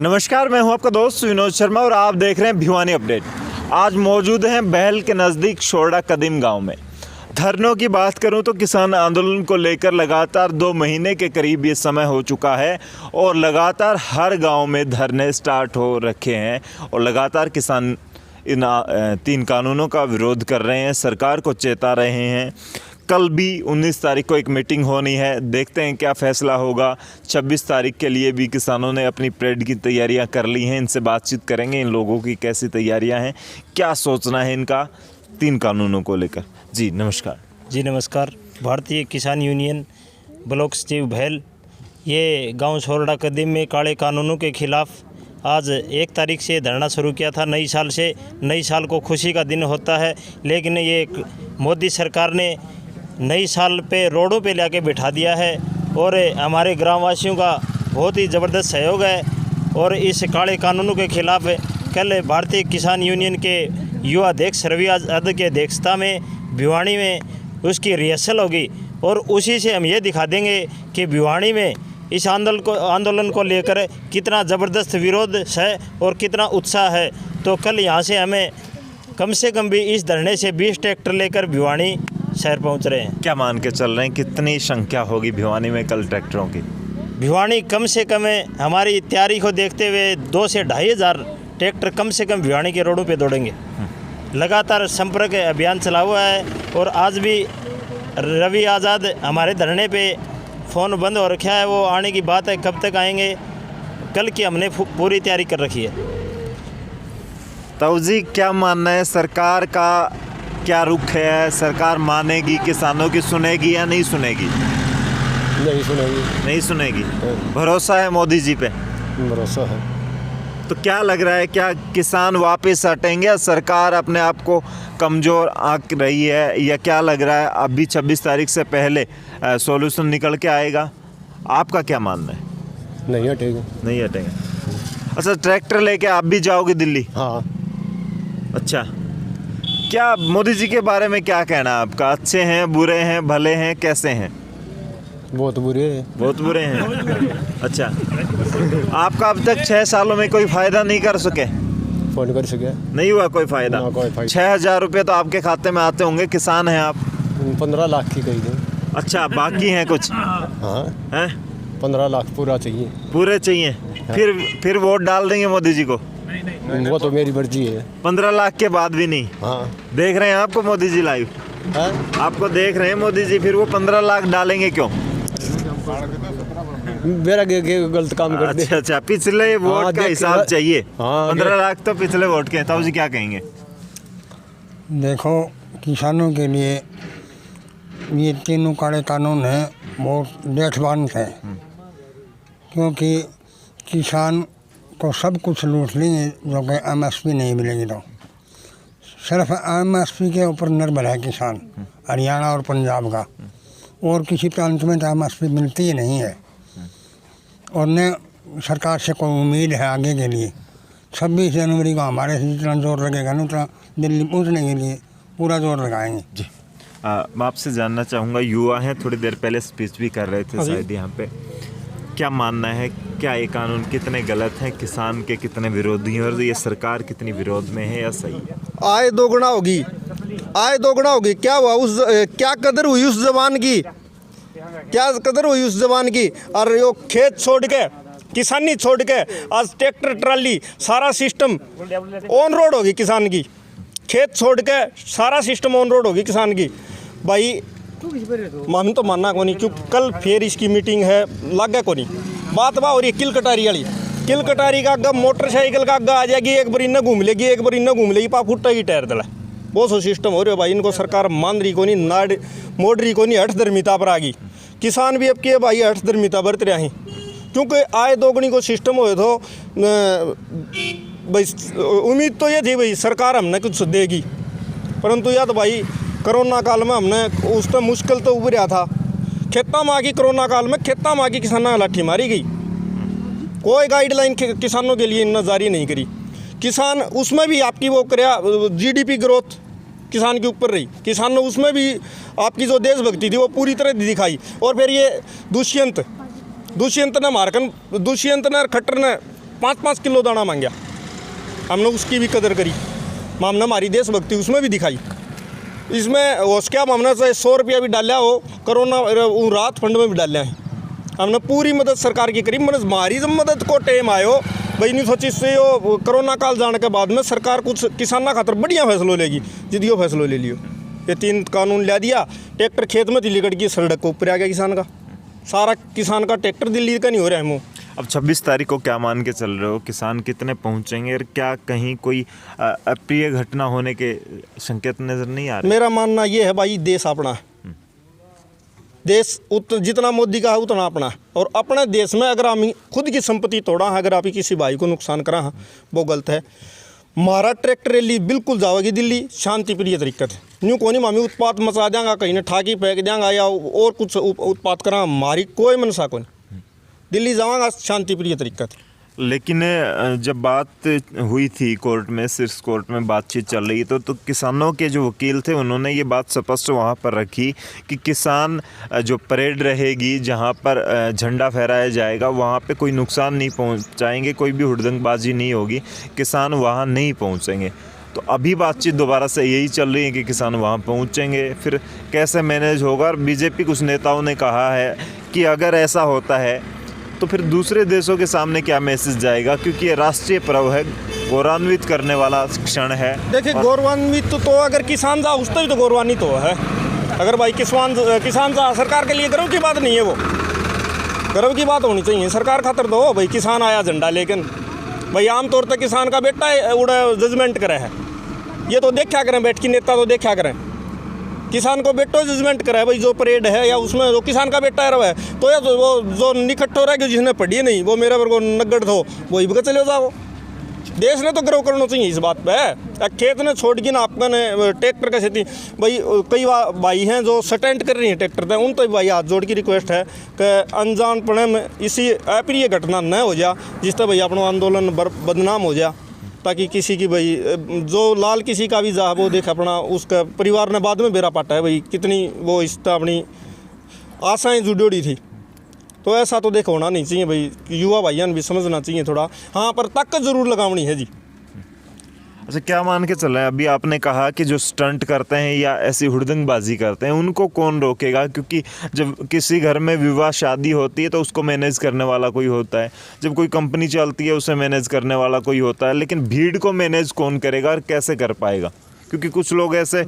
नमस्कार, मैं हूं आपका दोस्त विनोद शर्मा और आप देख रहे हैं भिवानी अपडेट। आज मौजूद हैं बहल के नज़दीक शोरडा कदीम गांव में। धरनों की बात करूं तो किसान आंदोलन को लेकर लगातार 2 महीने के करीब ये समय हो चुका है और लगातार हर गांव में धरने स्टार्ट हो रखे हैं और लगातार किसान इन 3 कानूनों का विरोध कर रहे हैं, सरकार को चेता रहे हैं। कल भी 19 तारीख को एक मीटिंग होनी है, देखते हैं क्या फ़ैसला होगा। 26 तारीख के लिए भी किसानों ने अपनी परेड की तैयारियां कर ली हैं। इनसे बातचीत करेंगे, इन लोगों की कैसी तैयारियां हैं, क्या सोचना है इनका 3 कानूनों को लेकर। जी नमस्कार। जी नमस्कार। भारतीय किसान यूनियन ब्लॉक सचिव बहल ये गांव शोरडा कदीम में काले कानूनों के खिलाफ आज 1 तारीख से धरना शुरू किया था। नई साल को खुशी का दिन होता है, लेकिन ये मोदी सरकार ने नई साल पे रोडों पे लाके बिठा दिया है और हमारे ग्रामवासियों का बहुत ही ज़बरदस्त सहयोग है। और इस काले कानूनों के खिलाफ कल भारतीय किसान यूनियन के युवा अध्यक्ष रवि यादव की अध्यक्षता में भिवानी में उसकी रिहर्सल होगी और उसी से हम ये दिखा देंगे कि भिवानी में इस आंदोलन को लेकर कितना ज़बरदस्त विरोध है और कितना उत्साह है। तो कल यहाँ से हमें कम से कम भी इस धरने से 20 ट्रैक्टर लेकर भिवानी शहर पहुंच रहे हैं। क्या मान के चल रहे हैं, कितनी संख्या होगी भिवानी में कल ट्रैक्टरों की? भिवानी कम से कम हमारी तैयारी को देखते हुए 2 से 2,500 ट्रैक्टर कम से कम भिवानी के रोडों पे दौड़ेंगे। लगातार संपर्क अभियान चला हुआ है और आज भी रवि आज़ाद हमारे धरने पे फ़ोन बंद हो रखा है, वो आने की बात है, कब तक आएंगे। कल की हमने पूरी तैयारी कर रखी है। तो जी क्या मानना है, सरकार का क्या रुख है? सरकार मानेगी, किसानों की सुनेगी या नहीं सुनेगी? नहीं सुनेगी। भरोसा है मोदी जी पे? भरोसा है। तो क्या लग रहा है, क्या किसान वापस हटेंगे या सरकार अपने आप को कमज़ोर आंक रही है, या क्या लग रहा है अभी 26 तारीख से पहले सॉल्यूशन निकल के आएगा? आपका क्या मानना है? नहीं हटेगा। नहीं हटेगा। अच्छा, ट्रैक्टर लेके आप भी जाओगे दिल्ली? हाँ। अच्छा, क्या मोदी जी के बारे में क्या कहना है आपका? अच्छे हैं, बुरे हैं, भले हैं, कैसे हैं? बहुत बुरे हैं। बहुत बुरे हैं। अच्छा, आपका अब तक 6 सालों में कोई फ़ायदा नहीं कर सके? फोन कर सके नहीं हुआ कोई फ़ायदा? 6,000 रुपये तो आपके खाते में आते होंगे, किसान हैं आप। 15 लाख की कही थी। अच्छा, बाकी हैं कुछ? हाँ हैं? 15 लाख पूरा चाहिए। पूरे चाहिए? फिर वोट डाल देंगे मोदी जी को? वो तो मेरी मर्जी है। 15 लाख के बाद भी नहीं? हाँ। देख रहे हैं आपको मोदी जी लाइव? हाँ? आपको देख रहे हैं मोदी जी, फिर वो 15 लाख डालेंगे क्यों? मेरा गलत काम कर दे। अच्छा, पिछले वोट का हिसाब चाहिए। 15 लाख तो पिछले वोट के। तब जी क्या कहेंगे? देखो, किसानों के लिए ये 3 काले कानून हैं, बहुत डेटबांध है, क्योंकि किसान को सब कुछ लूट लेंगे जो कि MSP नहीं मिलेगी। तो सिर्फ MSP के ऊपर निर्भर है किसान, हरियाणा और पंजाब का, और किसी प्रांत में तो MSP मिलती ही नहीं है। और न सरकार से कोई उम्मीद है आगे के लिए। 26 जनवरी को हमारे से जितना जोर लगेगा ना, उतना दिल्ली पहुँचने के लिए पूरा जोर लगाएंगे। जी, मैं आपसे जानना चाहूँगा, युवा हैं, थोड़ी देर पहले स्पीच भी कर रहे थे शायद यहाँ पे, क्या मानना है, क्या ये कानून कितने गलत हैं, किसान के कितने विरोधी हैं और ये सरकार कितनी विरोध में है या सही है? आय दोगुना होगी, आय दोगुना होगी। क्या हुआ क्या कदर हुई उस जवान की, क्या कदर हुई उस जवान की। और यो खेत छोड़ के, किसानी छोड़ के आज ट्रैक्टर ट्राली सारा सिस्टम ऑन रोड होगी किसान की। खेत छोड़ के सारा सिस्टम ऑन रोड होगी किसान की। भाई हम तो मानना को नहीं, क्योंकि कल फिर इसकी मीटिंग है, लागे को नहीं बात हो रही है। किल कटारी वाली, किल कटारी का अग्गा मोटरसाइकिल का अग्गा आ जाएगी, एक बार इन्हें घूम लेगी, एक बार इन्हें घूम लेगी, पा फुटेगी टायर दला। बहुत सो सिस्टम हो रहा है भाई। इनको सरकार मान रही को नहीं, नाड़ मोड़ रही को नहीं, हठ धर्मिता पर आ गई। किसान भी अब के भाई हठ धर्मिता बरत रहे हैं, क्योंकि आय दोगुनी को सिस्टम हो तो भाई उम्मीद तो ये थी भाई सरकार हमने कुछ देगी, परंतु या तो भाई कोरोना काल में हमने उस तो मुश्किल तो उभरा था। खेता माँ की कोरोना काल में खेता माँ की किसानों लाठी मारी गई, कोई गाइडलाइन किसानों के लिए इतना जारी नहीं करी। किसान उसमें भी आपकी वो कराया, GDP ग्रोथ किसान के ऊपर रही, किसान ने उसमें भी आपकी जो देशभक्ति थी वो पूरी तरह दिखाई। और फिर ये दुष्यंत ने मारकन, दुष्यंत ने खट्टर ने 5-5 किलो दाना मांगा, हमने उसकी भी कदर करी, हमने हमारी देशभक्ति उसमें भी दिखाई। इसमें उसके अब हमने 100 रुपया भी डाला हो, कोरोना राहत फंड में भी डाला है, हमने पूरी मदद सरकार की करी। मतलब हमारी जब मदद को टाइम आयो भाई नहीं सोची से यो कोरोना काल जाने के बाद में सरकार कुछ किसाना खातर बढ़िया फैसलो लेगी, जिदियो फैसलो ले लियो। ये 3 कानून ला दिया, ट्रैक्टर खेत में दिल्ली कट की सड़क को ऊपर आ गया किसान का, सारा किसान का ट्रैक्टर दिल्ली का नहीं हो रहा है। मुँह अब 26 तारीख को क्या मान के चल रहे हो, किसान कितने पहुंचेंगे और क्या कहीं कोई अप्रिय घटना होने के संकेत नजर नहीं आ रहे? मेरा मानना ये है भाई, देश अपना है, देश जितना मोदी का है उतना अपना है। और अपने देश में अगर हम खुद की संपत्ति तोड़ा है, अगर आप किसी भाई को नुकसान करा है, वो गलत है। हमारा ट्रैक्टर रैली बिल्कुल जाओगी दिल्ली शांति प्रिय तरीके से, यूँ को नहीं मामी उत्पात मचा देंगा, कहीं ने ठाकी फेंक देंगा या और कुछ उत्पात करा, हमारी कोई मनसा को नहीं, दिल्ली जाऊँगा शांति प्रिय तरीके से। लेकिन जब बात हुई थी कोर्ट में, शीर्ष कोर्ट में बातचीत चल रही तो किसानों के जो वकील थे उन्होंने ये बात स्पष्ट वहाँ पर रखी कि किसान जो परेड रहेगी, जहाँ पर झंडा फहराया जाएगा, वहाँ पे कोई नुकसान नहीं पहुँचाएंगे, कोई भी हुड़दंगबाजी नहीं होगी, किसान वहाँ नहीं पहुँचेंगे। तो अभी बातचीत दोबारा से यही चल रही है कि किसान वहाँ पहुँचेंगे, फिर कैसे मैनेज होगा? और बीजेपी कुछ नेताओं ने कहा है कि अगर ऐसा होता है तो फिर दूसरे देशों के सामने क्या मैसेज जाएगा, क्योंकि ये राष्ट्रीय पर्व है, गौरवान्वित करने वाला क्षण है। देखिए गौरवान्वित तो अगर किसान जा उस तो भी तो गौरवान्वित हो है। अगर भाई किसान जा, सरकार के लिए गर्व की बात नहीं है, वो गर्व की बात होनी चाहिए सरकार खातर। दो भाई किसान आया झंडा, लेकिन भाई आमतौर पर किसान का बेटा उड़ा जजमेंट करे है, ये तो देखा करें, बैठ की नेता तो देखा करें, किसान को बेटो जजमेंट करा है भाई, जो परेड है या उसमें जो किसान का बेटा है तो या वो जो निकट हो रहा है, जिसने पढ़ी नहीं वो मेरे पर को नगड़ थो वही बगे चले जाओ। देश ने तो गर्व करना चाहिए इस बात पे। खेत ने छोड़ के ना आपने ट्रैक्टर का खेती भाई, कई भाई हैं जो स्टैंड कर रही हैं ट्रैक्टर पे, उन तो भाई हाथ जोड़ की रिक्वेस्ट है कि अनजानपने में इसी अप्रिय घटना न हो जा, जिससे भाई अपना आंदोलन बदनाम हो जा, ताकि किसी की भाई जो लाल किसी का भी जा वो देख अपना उसका परिवार ने बाद में बेरा पाटा है भाई, कितनी वो इस अपनी आशाएं जुड़ी थी। तो ऐसा तो देखो होना नहीं चाहिए भाई, युवा भाइयों भी समझना चाहिए थोड़ा, हाँ पर ताकत जरूर लगावनी है जी। अच्छा, क्या मान के चल रहे हैं? अभी आपने कहा कि जो स्टंट करते हैं या ऐसी हुड़दंगबाजी करते हैं उनको कौन रोकेगा? क्योंकि जब किसी घर में विवाह शादी होती है तो उसको मैनेज करने वाला कोई होता है, जब कोई कंपनी चलती है उसे मैनेज करने वाला कोई होता है, लेकिन भीड़ को मैनेज कौन करेगा और कैसे कर पाएगा? क्योंकि कुछ लोग ऐसे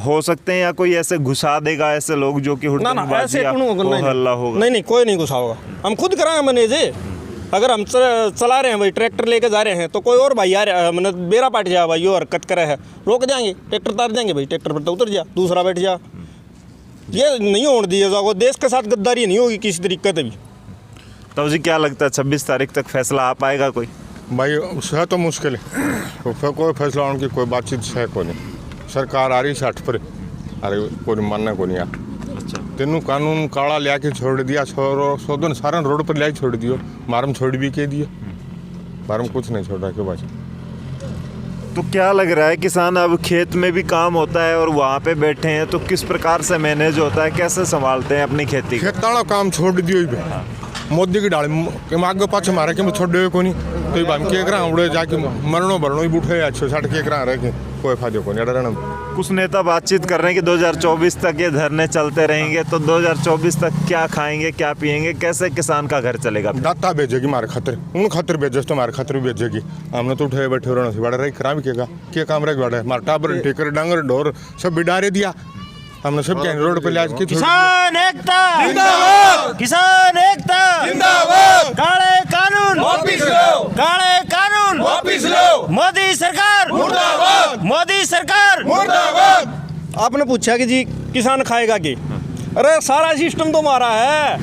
हो सकते हैं या कोई ऐसे घुसा देगा, ऐसे लोग जो कि हुड़दंगबाजी या हल्ला होगा। नहीं कोई नहीं घुसा होगा, हम खुद कराएंगे मैनेज। अगर हम चला रहे हैं भाई, ट्रैक्टर लेके जा रहे हैं तो कोई और भाई आ रहा है, मैंने बेरा पाट जा भाई, यो हरकत करे है, रोक देंगे, ट्रैक्टर तार देंगे भाई, ट्रैक्टर पर तो उतर जा, दूसरा बैठ जा। ये नहीं होने दिया जाओगे, देश के साथ गद्दारी नहीं होगी किसी तरीके से भी। तो जी क्या लगता है 26 तारीख तक फैसला आ पाएगा कोई? भाई उससे तो मुश्किल है, तो फिर कोई फैसला होने की कोई बातचीत है को नहीं। सरकार आ रही 60 पर, अरे कोई मानना को नहीं यार। अच्छा, तेनू कानून काला लिया के छोड़ दिया, 100 दिन सारा रोड पर लिया छोड़ दियो, मारम छोड़ भी के दिए, मारम कुछ नहीं छोड़ रहा क्यों भाई। तो क्या लग रहा है किसान अब खेत में भी काम होता है और वहाँ पे बैठे हैं, तो किस प्रकार से मैनेज होता है, कैसे संभालते हैं अपनी खेती? खेत वाला काम छोड़ दियो मोदी की डाल के आगे पाछे मारे के छोड़ दे को नहीं, तो हम के करा उड़े जाके मरणो भरणो ही बूठे 160 के करा रहे कोई फायदे को नहीं डरना। कुछ नेता बातचीत कर रहे हैं कि 2024 तक ये धरने चलते रहेंगे, तो 2024 तक क्या खाएंगे क्या पिएंगे, कैसे किसान का घर चलेगा? दाता भेजेगी मारे खातिर, उन खातिर भेजे तो मारे खातिर भी भेजेगी। हमने तो उठे बैठे रहना बड़ा रही खराब केगा के काम रख बड़ा मार टाबर टेकर डांगर ढोर सब बिडारे दिया, हमने सब क्या रोड पे लाज के किसान एकता जिंदाबाद, किसान एकता जिंदाबाद, काले कानून वापस लो, काले कानून वापस लो, मोदी सरकार मुर्दाबाद, मोदी सरकार मुर्दाबाद। आपने पूछा कि जी किसान खाएगा कि, अरे सारा सिस्टम तो हमारा है,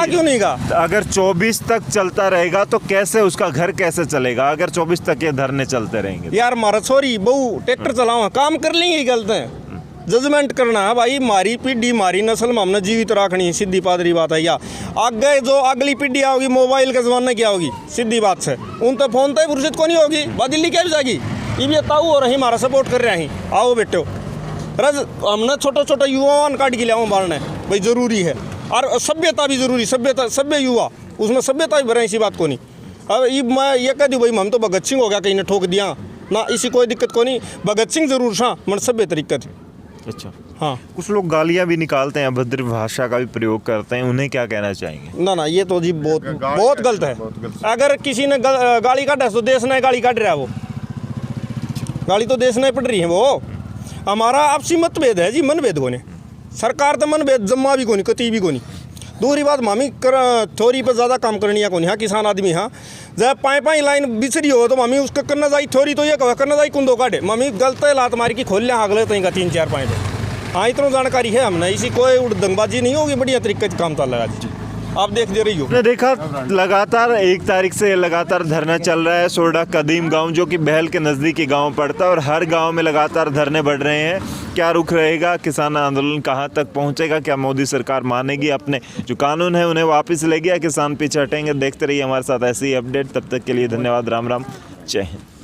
क्यों नहीं का? अगर 24 तक चलता रहेगा तो कैसे उसका घर कैसे चलेगा? अगर 24 तक ये धरने चलते रहेंगे यार मारा छोरी बहू ट्रैक्टर चलाओ, काम कर लेंगे, गलत है जजमेंट करना है भाई, मारी पीढ़ी मारी नस्ल में हमने जीवित रखनी है, सीधी पादरी बात है। या आगे जो अगली पीढ़ी आओगी मोबाइल के जमाने की आओगी, सीधी बात से उन तो फोन तो फुर्सत को नहीं होगी, बात दिल्ली क्या भी जाएगी, ये भी ताऊ हो रही हमारा सपोर्ट कर रहे हैं, आओ बेटो रज हमने छोटे छोटे युवाओं काट के लिया बाढ़ने भाई जरूरी है, और सभ्यता भी जरूरी, सभ्यता सभ्य युवा उसमें सभ्यता भी भरे, इसी बात को नहीं। अब ये मैं ये कह दी भाई हम तो भगत सिंह हो गया कहीं ने ठोक दिया ना, इसी कोई दिक्कत को नहीं। भगत सिंह जरूर सा मन सब तरीका थी। अच्छा, हाँ कुछ लोग गालियां भी निकालते हैं, अभद्र भाषा का भी प्रयोग करते हैं, उन्हें क्या कहना चाहेंगे? ना ये तो जी बहुत गलत है। अगर किसी ने गाली काटा तो देश ने गाली काट रहा है, वो गाली तो देश ने पड़ रही है। वो हमारा आपसी मतभेद है जी, मनभेद को नहीं। सरकार तो मनभेद जम्मा भी को नहीं, कती भी को नहीं। दूसरी बात मामी थोड़ी पर ज़्यादा काम करनी है को नहीं। हाँ किसान आदमी, हाँ जब पाई लाइन बिछड़ी हो तो मामी उसका करना जाए थोड़ी, तो ये कहो करना जाए कुंदो काटे मामी गलत है लात मारी की खोल लिया अगले तक का 3-4 पाई पे। हाँ इतना जानकारी है हमने, इसी कोई उड़दंगबाजी नहीं होगी, बढ़िया तरीके से काम चल रहा है। आप देख दे रही हो। आपने देखा लगातार 1 तारीख से लगातार धरना चल रहा है सोरडा कदीम गांव, जो कि बहल के नज़दीकी गांव पड़ता है, और हर गांव में लगातार धरने बढ़ रहे हैं। क्या रुख रहेगा? किसान आंदोलन कहां तक पहुंचेगा? क्या मोदी सरकार मानेगी अपने जो कानून है उन्हें वापस लेगी, या किसान पीछे हटेंगे? देखते रहिए हमारे साथ ऐसी ही अपडेट। तब तक के लिए धन्यवाद। राम राम, जय हिंद।